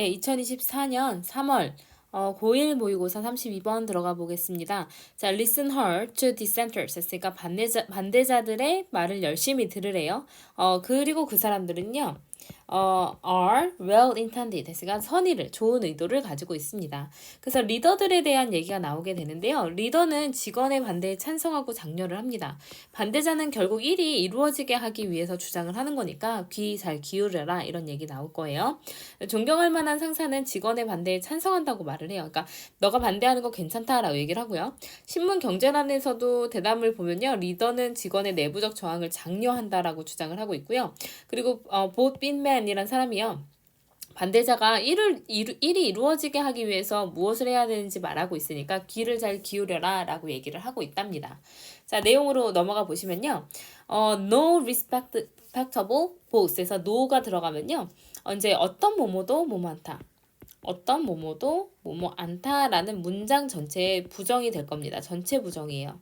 네, 2024년 3월 고1 모의고사 32번 들어가 보겠습니다. 자, listen hard to dissenters 했으니까 반대자들의 말을 열심히 들으래요. 그리고 그 사람들은요. are well intended 했으니까 선의를, 좋은 의도를 가지고 있습니다. 그래서 리더들에 대한 얘기가 나오게 되는데요. 리더는 직원의 반대에 찬성하고 장려를 합니다. 반대자는 결국 일이 이루어지게 하기 위해서 주장을 하는 거니까 귀 잘 기울여라 이런 얘기 나올 거예요. 존경할 만한 상사는 직원의 반대에 찬성한다고 말을 해요. 그러니까 너가 반대하는 거 괜찮다라고 얘기를 하고요. 신문 경제란에서도 대담을 보면요. 리더는 직원의 내부적 저항을 장려한다라고 주장을 하고 있고요. 그리고 보 빈맨이란 사람이요. 반대자가 일이 이루어지게 하기 위해서 무엇을 해야 되는지 말하고 있으니까 귀를 잘 기울여라 라고 얘기를 하고 있답니다. 자, 내용으로 넘어가 보시면요. no respectable boss에서 no가 들어가면요. 이제 어떤 뭐뭐도 뭐뭐 않다. 어떤 뭐뭐도 뭐뭐 않다라는 문장 전체에 부정이 될 겁니다. 전체 부정이에요.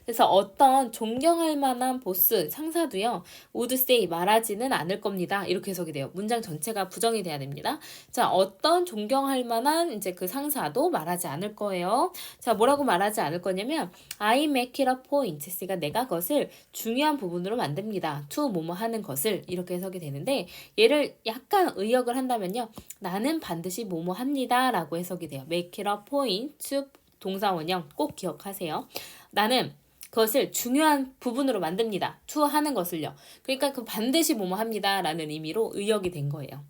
그래서 어떤 존경할 만한 보스, 상사도요. would say 말하지는 않을 겁니다. 이렇게 해석이 돼요. 문장 전체가 부정이 돼야 됩니다. 자, 어떤 존경할 만한 이제 그 상사도 말하지 않을 거예요. 자, 뭐라고 말하지 않을 거냐면 I make it a point. 그러니까 내가 그것을 중요한 부분으로 만듭니다. to 뭐뭐 하는 것을 이렇게 해석이 되는데 얘를 약간 의역을 한다면요. 나는 반드시 뭐뭐 합니다. 라고 해석이 돼요. make it a point to 동사 원형 꼭 기억하세요. 나는 그것을 중요한 부분으로 만듭니다. to 하는 것을요. 그러니까 그 반드시 뭐뭐 합니다. 라는 의미로 의역이 된 거예요.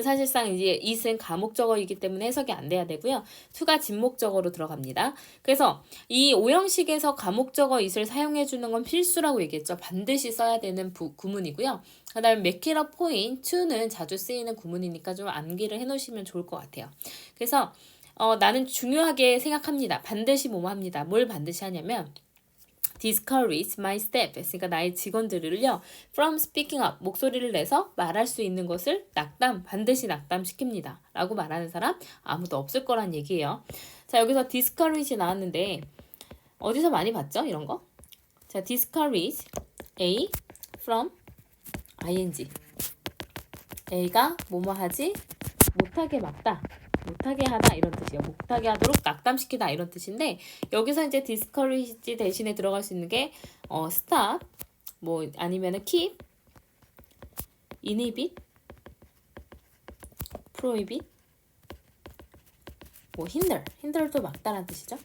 사실상 이제 it은 가목적어이기 때문에 해석이 안 돼야 되고요. to가 진목적어로 들어갑니다. 그래서 이 오형식에서 가목적어 it을 사용해 주는 건 필수라고 얘기했죠. 반드시 써야 되는 구문이고요. 그 다음에 make it a point, to는 자주 쓰이는 구문이니까 좀 암기를 해놓으시면 좋을 것 같아요. 그래서 나는 중요하게 생각합니다. 반드시 뭐뭐 합니다. 뭘 반드시 하냐면 discourage my staff. 그러니까 나의 직원들을요. from speaking up. 목소리를 내서 말할 수 있는 것을 반드시 낙담시킵니다. 라고 말하는 사람 아무도 없을 거란 얘기예요. 자, 여기서 discourage 나왔는데 어디서 많이 봤죠? 이런 거? 자, discourage A from ing. A가 뭐뭐 하지 못하게 막다. 못하게 하다 이런 뜻이에요. 못하게 하도록 낙담시키다 이런 뜻인데 여기서 이제 discourage 대신에 들어갈 수 있는 게 stop 뭐 아니면은 keep, inhibit, prohibit, 뭐 hinder도 막다라는 뜻이죠.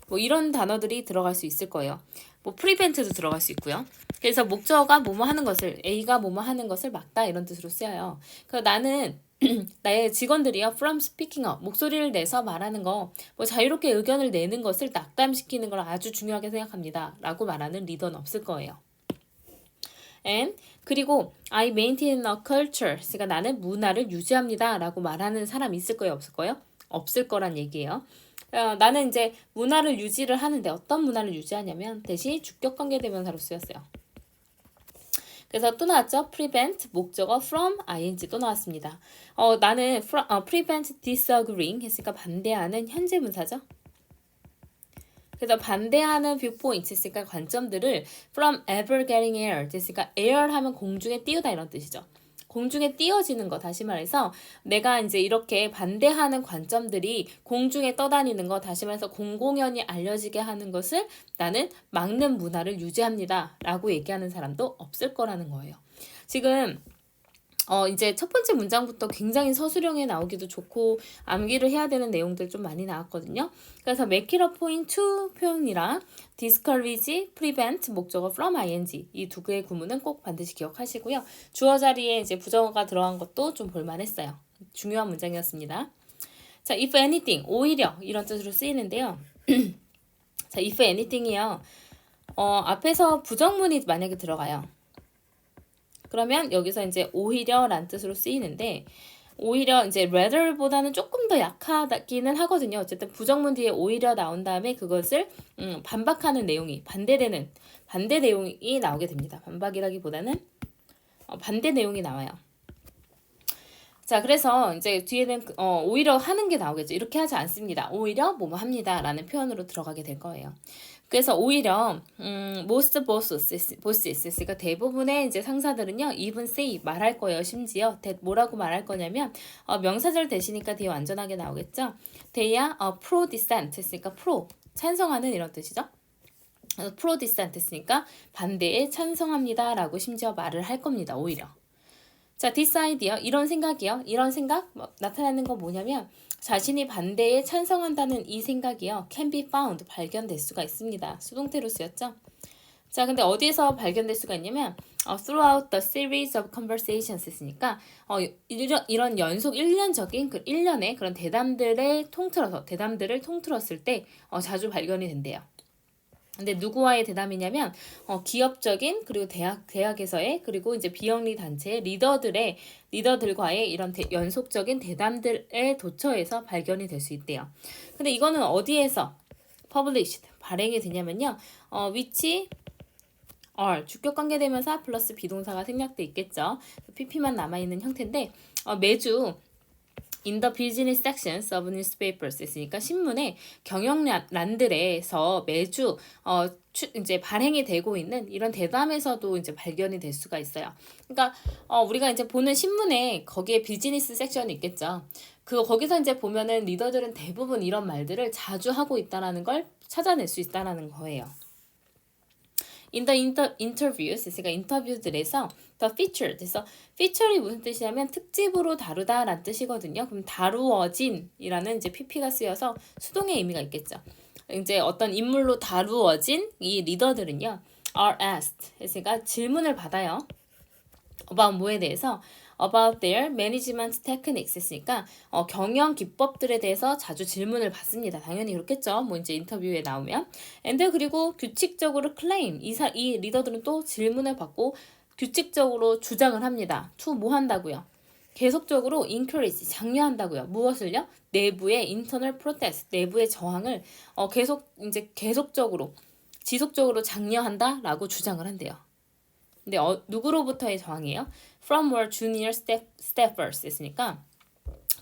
뭐 이런 단어들이 들어갈 수 있을 거예요. 뭐 prevent도 들어갈 수 있고요. 그래서 목적어가 뭐뭐 하는 것을 A가 뭐뭐 하는 것을 막다 이런 뜻으로 쓰여요. 그래서 나는 나의 직원들이요. from speaking up. 목소리를 내서 말하는 거, 뭐 자유롭게 의견을 내는 것을 낙담시키는 걸 아주 중요하게 생각합니다. 라고 말하는 리더는 없을 거예요. And 그리고 I maintain a culture. 그러니까 나는 문화를 유지합니다. 라고 말하는 사람 있을 거예요? 없을 거예요? 없을 거란 얘기예요. 나는 이제 문화를 유지를 하는데 어떤 문화를 유지하냐면 대신 주격관계 대명사로 쓰였어요. 그래서 또 나왔죠. prevent, 목적어 from, ing 또 나왔습니다. 나는 prevent disagreeing 했으니까 반대하는 현재 문사죠. 그래서 반대하는 viewpoints 했으니까 관점들을 from ever getting air 했으니까 air 하면 공중에 띄우다 이런 뜻이죠. 공중에 띄어지는 거 다시 말해서 내가 이제 이렇게 반대하는 관점들이 공중에 떠다니는 거 다시 말해서 공공연히 알려지게 하는 것을 나는 막는 문화를 유지합니다 라고 얘기하는 사람도 없을 거라는 거예요. 지금 이제 첫 번째 문장부터 굉장히 서술형에 나오기도 좋고 암기를 해야 되는 내용들 좀 많이 나왔거든요. 그래서 make it a point to 표현이랑 discourage, prevent, 목적어 from ing 이 두 개의 구문은 꼭 반드시 기억하시고요. 주어 자리에 이제 부정어가 들어간 것도 좀 볼만했어요. 중요한 문장이었습니다. 자, if anything, 오히려 이런 뜻으로 쓰이는데요. 자, if anything이요. 앞에서 부정문이 만약에 들어가요. 그러면 여기서 이제 오히려란 뜻으로 쓰이는데 오히려 이제 rather보다는 조금 더 약하기는 하거든요. 어쨌든 부정문 뒤에 오히려 나온 다음에 그것을 반박하는 내용이 반대 내용이 나오게 됩니다. 반박이라기보다는 반대 내용이 나와요. 자, 그래서 이제 뒤에는 오히려 하는 게 나오겠죠. 이렇게 하지 않습니다. 오히려 뭐뭐 합니다. 라는 표현으로 들어가게 될 거예요. 그래서 오히려 most bosses 그러니까 대부분의 이제 상사들은요 even say 말할 거예요. 심지어 뭐라고 말할 거냐면 명사절 대시니까 뒤에 완전하게 나오겠죠. they are pro dissent 했으니까 pro 찬성하는 이런 뜻이죠. pro dissent 했으니까 반대에 찬성합니다라고 심지어 말을 할 겁니다. 오히려. 자, this idea 이런 생각이요. 이런 생각 나타나는 건 뭐냐면 자신이 반대에 찬성한다는 이 생각이요. can be found 발견될 수가 있습니다. 수동태로 쓰였죠. 자, 근데 어디에서 발견될 수가 있냐면 throughout the series of conversations 했으니까 이런 연속 일련적인 그 일련의 그런 대담들을 통틀었을 때 자주 발견이 된대요. 근데 누구와의 대담이냐면 기업적인 그리고 대학에서의 그리고 이제 비영리 단체의 리더들과의 이런 연속적인 대담들에 도처에서 발견이 될 수 있대요. 근데 이거는 어디에서 published 발행이 되냐면요. which are 주격 관계대명사 플러스 비동사가 생략돼 있겠죠. pp만 남아 있는 형태인데 매주 in the business sections of newspapers 했으니까 신문의 경영란들에서 매주 이제 발행이 되고 있는 이런 대담에서도 이제 발견이 될 수가 있어요. 그러니까 우리가 이제 보는 신문에 거기에 비즈니스 섹션이 있겠죠. 거기서 이제 보면은 리더들은 대부분 이런 말들을 자주 하고 있다라는 걸 찾아낼 수 있다라는 거예요. in the interviews, 그러니까 인터뷰들에서 the featured, 그래서 feature이 무슨 뜻이냐면 특집으로 다루다라는 뜻이거든요. 그럼 다루어진이라는 이제 pp가 쓰여서 수동의 의미가 있겠죠. 이제 어떤 인물로 다루어진 이 리더들은요, are asked, 그러니까 질문을 받아요. about 뭐에 대해서 about their management techniques 했으니까 경영 기법들에 대해서 자주 질문을 받습니다. 당연히 그렇겠죠. 뭐 이제 인터뷰에 나오면. and 그리고 규칙적으로 claim 이 리더들은 또 질문을 받고 규칙적으로 주장을 합니다. to 뭐 한다고요? 계속적으로 encourage 장려한다고요. 무엇을요? 내부의 internal protest 내부의 저항을 계속적으로 지속적으로 장려한다라고 주장을 한대요. 근데 누구로부터의 저항이에요? From our junior staffers 했으니까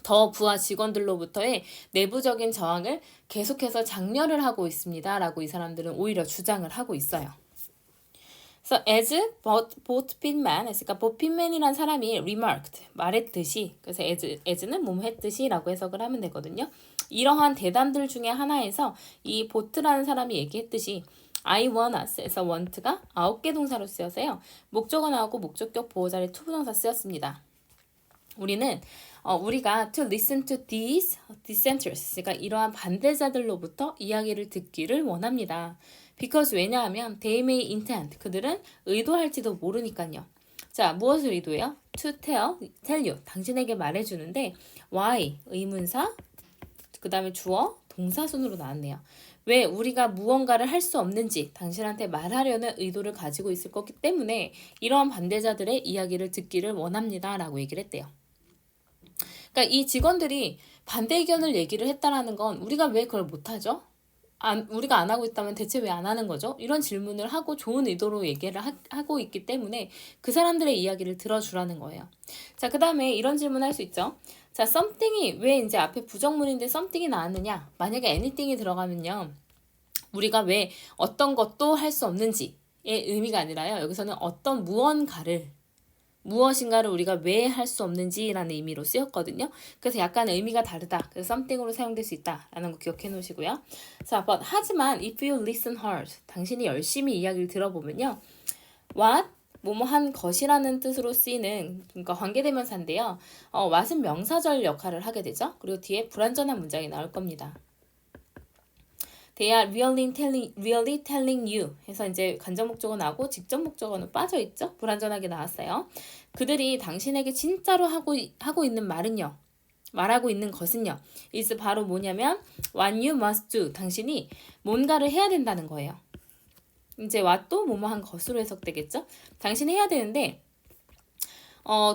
더 부하 직원들로부터의 내부적인 저항을 계속해서 장려를 하고 있습니다. 라고 이 사람들은 오히려 주장을 하고 있어요. 그래서 as both Pitman 했으니까 both Pitman이란 사람이 remarked 말했듯이 그래서 as는 뭐뭐 했듯이 라고 해석을 하면 되거든요. 이러한 대담들 중에 하나에서 이 보트라는 사람이 얘기했듯이 I want us에서 want가 9개 동사로 쓰여서요. 목적어 나오고 목적격 보호자리 투부동사 쓰였습니다. 우리가 to listen to these dissenters, 그러니까 이러한 반대자들로부터 이야기를 듣기를 원합니다. Because 왜냐하면 they may intend, 그들은 의도할지도 모르니까요. 자, 무엇을 의도해요? To tell you, 당신에게 말해주는데 why, 의문사, 그 다음에 주어, 동사순으로 나왔네요. 왜 우리가 무언가를 할 수 없는지 당신한테 말하려는 의도를 가지고 있을 거기 때문에 이러한 반대자들의 이야기를 듣기를 원합니다. 라고 얘기를 했대요. 그러니까 이 직원들이 반대 의견을 얘기를 했다라는 건 우리가 왜 그걸 못하죠? 우리가 안 하고 있다면 대체 왜 안 하는 거죠? 이런 질문을 하고 좋은 의도로 얘기를 하고 있기 때문에 그 사람들의 이야기를 들어주라는 거예요. 자, 그 다음에 이런 질문 할 수 있죠. 자, something이 왜 이제 앞에 부정문인데 something이 나왔느냐? 만약에 anything이 들어가면요. 우리가 왜 어떤 것도 할 수 없는지의 의미가 아니라요. 여기서는 어떤 무엇인가를 우리가 왜 할 수 없는지라는 의미로 쓰였거든요. 그래서 약간 의미가 다르다. 그래서 something으로 사용될 수 있다라는 거 기억해 놓으시고요. 자, but 하지만 if you listen hard, 당신이 열심히 이야기를 들어보면요. what 뭐뭐한 것이라는 뜻으로 쓰이는 그러니까 관계대명사인데요. what은 명사절 역할을 하게 되죠. 그리고 뒤에 불완전한 문장이 나올 겁니다. They are really telling you 해서 이제 간접 목적어 나오고 직접 목적어는 빠져 있죠. 불완전하게 나왔어요. 그들이 당신에게 진짜로 하고 있는 말하고 있는 것은요. is 바로 뭐냐면 what you must do. 당신이 뭔가를 해야 된다는 거예요. 이제 what도 뭐뭐한 것으로 해석되겠죠. 당신이 해야 되는데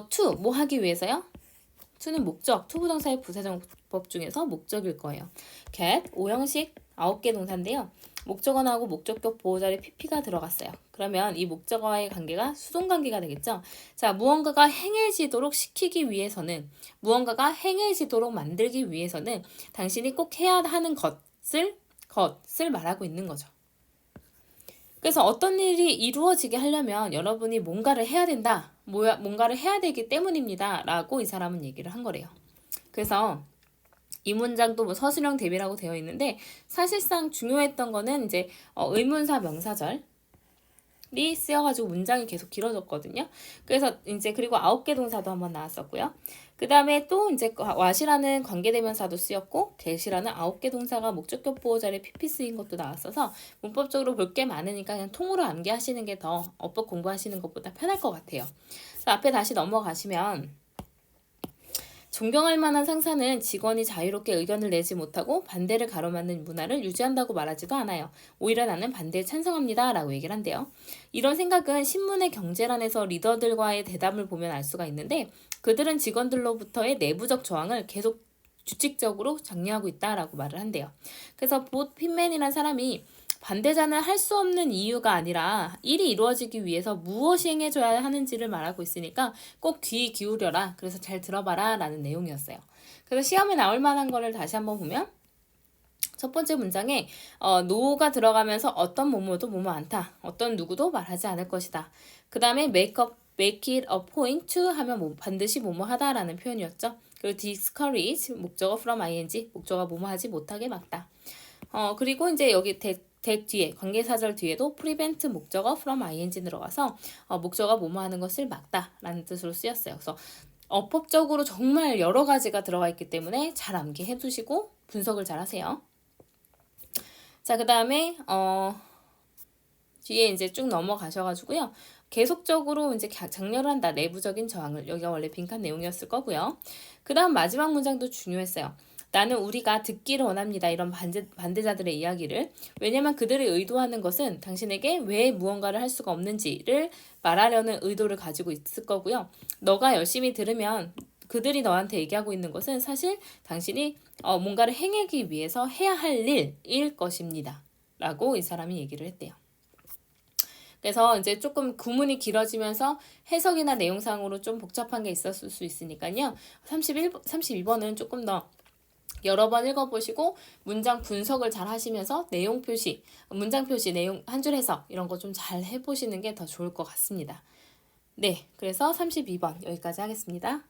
to 뭐 하기 위해서요? to는 목적, 투부정사의 부사정법 중에서 목적일 거예요. get, 오형식 9개 동사인데요. 목적어 나오고 목적격 보호자리 pp가 들어갔어요. 그러면 이 목적어와의 관계가 수동관계가 되겠죠. 자, 무언가가 행해지도록 시키기 위해서는 무언가가 행해지도록 만들기 위해서는 당신이 꼭 해야 하는 것을 말하고 있는 거죠. 그래서 어떤 일이 이루어지게 하려면 여러분이 뭔가를 해야 된다. 뭔가를 해야 되기 때문입니다. 라고 이 사람은 얘기를 한 거래요. 그래서 이 문장도 뭐 서술형 대비라고 되어 있는데 사실상 중요했던 거는 이제 의문사 명사절 이 쓰여가지고 문장이 계속 길어졌거든요. 그래서 이제 그리고 9개 동사도 한번 나왔었고요. 그 다음에 또 이제 what이라는 관계대명사도 쓰였고 get이라는 9개 동사가 목적격 보호 자리에 pp 쓰인 것도 나왔어서 문법적으로 볼 게 많으니까 그냥 통으로 암기하시는 게 더 어법 공부하시는 것보다 편할 것 같아요. 그래서 앞에 다시 넘어가시면 존경할 만한 상사는 직원이 자유롭게 의견을 내지 못하고 반대를 가로막는 문화를 유지한다고 말하지도 않아요. 오히려 나는 반대에 찬성합니다. 라고 얘기를 한대요. 이런 생각은 신문의 경제란에서 리더들과의 대담을 보면 알 수가 있는데 그들은 직원들로부터의 내부적 저항을 계속 규칙적으로 장려하고 있다라고 말을 한대요. 그래서 봇 핀맨이라는 사람이 반대자는 할 수 없는 이유가 아니라 일이 이루어지기 위해서 무엇이 행해줘야 하는지를 말하고 있으니까 꼭 귀 기울여라. 그래서 잘 들어봐라 라는 내용이었어요. 그래서 시험에 나올 만한 거를 다시 한번 보면 첫 번째 문장에 노가 들어가면서 어떤 뭐뭐도 뭐뭐 않다. 어떤 누구도 말하지 않을 것이다. 그 다음에 make it a point to 하면 뭐 반드시 뭐뭐 하다라는 표현이었죠. 그리고 discourage 목적어 from ing 목적어 뭐뭐 하지 못하게 막다. 그리고 이제 여기 대 뒤에 관계사절 뒤에도 prevent 목적어 from ing 들어가서 목적어 뭐뭐 하는 것을 막다라는 뜻으로 쓰였어요. 그래서 어법적으로 정말 여러 가지가 들어가 있기 때문에 잘 암기해 두시고 분석을 잘 하세요. 자, 그 다음에 뒤에 이제 쭉 넘어가셔가지고요. 계속적으로 이제 장렬한다. 내부적인 저항을. 여기가 원래 빈칸 내용이었을 거고요. 그 다음 마지막 문장도 중요했어요. 나는 우리가 듣기를 원합니다. 이런 반대자들의 이야기를. 왜냐면 그들이 의도하는 것은 당신에게 왜 무언가를 할 수가 없는지를 말하려는 의도를 가지고 있을 거고요. 너가 열심히 들으면 그들이 너한테 얘기하고 있는 것은 사실 당신이 뭔가를 행하기 위해서 해야 할 일일 것입니다. 라고 이 사람이 얘기를 했대요. 그래서 이제 조금 구문이 길어지면서 해석이나 내용상으로 좀 복잡한 게 있었을 수 있으니까요. 32번은 조금 더 여러 번 읽어보시고 문장 분석을 잘 하시면서 내용 표시, 문장 표시, 내용 한 줄 해석 이런 거 좀 잘 해보시는 게 더 좋을 것 같습니다. 네, 그래서 32번 여기까지 하겠습니다.